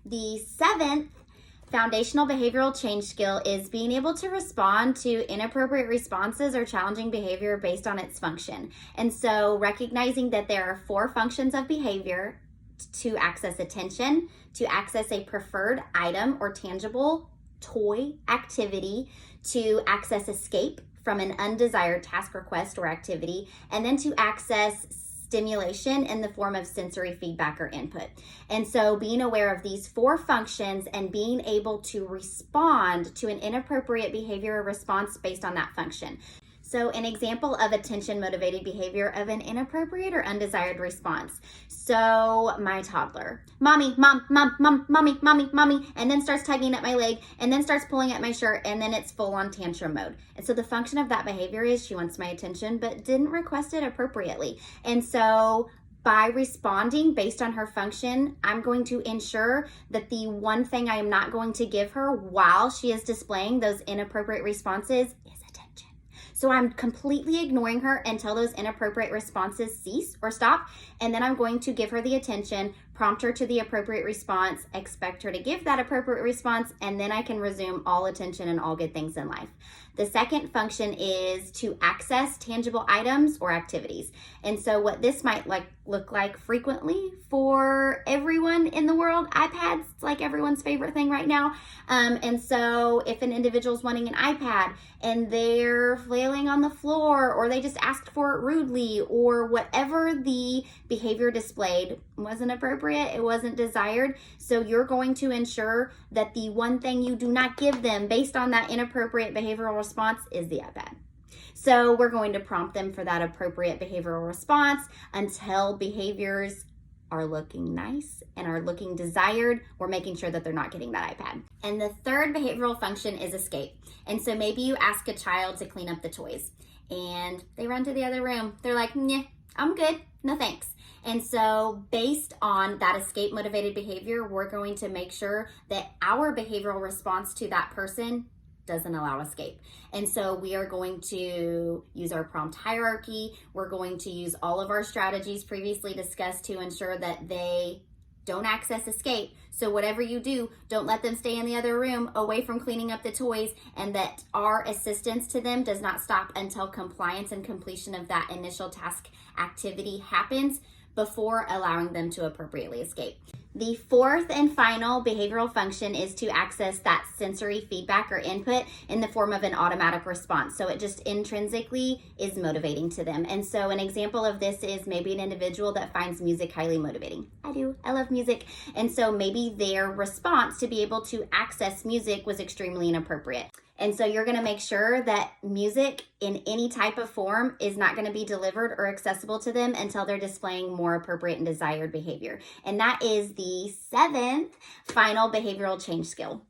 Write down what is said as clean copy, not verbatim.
The seventh foundational behavioral change skill is being able to respond to inappropriate responses or challenging behavior based on its function. And so recognizing that there are 4 functions of behavior: to access attention, to access a preferred item or tangible toy activity, to access escape from an undesired task, request, or activity, and then to access stimulation in the form of sensory feedback or input. And so being aware of these 4 functions and being able to respond to an inappropriate behavior or response based on that function. So an example of attention motivated behavior of an inappropriate or undesired response. So my toddler, mommy, mom, mom, mom, mommy, mommy, mommy, and then starts tugging at my leg and then starts pulling at my shirt, and then it's full on tantrum mode. And so the function of that behavior is she wants my attention but didn't request it appropriately. And so by responding based on her function, I'm going to ensure that the one thing I am not going to give her while she is displaying those inappropriate responses is attention. So I'm completely ignoring her until those inappropriate responses cease or stop, and then I'm going to give her the attention, prompt her to the appropriate response, expect her to give that appropriate response, and then I can resume all attention and all good things in life. The second function is to access tangible items or activities. And so what this might look like frequently for everyone in the world, iPads, it's like everyone's favorite thing right now. And so if an individual's wanting an iPad and they're flailing on the floor, or they just asked for it rudely, or whatever the behavior displayed wasn't appropriate, it wasn't desired. So you're going to ensure that the one thing you do not give them based on that inappropriate behavioral response is the iPad. So we're going to prompt them for that appropriate behavioral response until behaviors are looking nice and are looking desired. We're making sure that they're not getting that iPad. And the third behavioral function is escape. And so maybe you ask a child to clean up the toys and they run to the other room. They're like, "Nah, I'm good, no thanks." And so based on that escape motivated behavior, we're going to make sure that our behavioral response to that person doesn't allow escape. And so we are going to use our prompt hierarchy. We're going to use all of our strategies previously discussed to ensure that they don't access escape. So whatever you do, don't let them stay in the other room away from cleaning up the toys, and that our assistance to them does not stop until compliance and completion of that initial task activity happens before allowing them to appropriately escape. The fourth and final behavioral function is to access that sensory feedback or input in the form of an automatic response. So it just intrinsically is motivating to them. And so an example of this is maybe an individual that finds music highly motivating. I do. I love music. And so maybe their response to be able to access music was extremely inappropriate. And so you're going to make sure that music in any type of form is not going to be delivered or accessible to them until they're displaying more appropriate and desired behavior. And that is the 7th final behavioral change skill.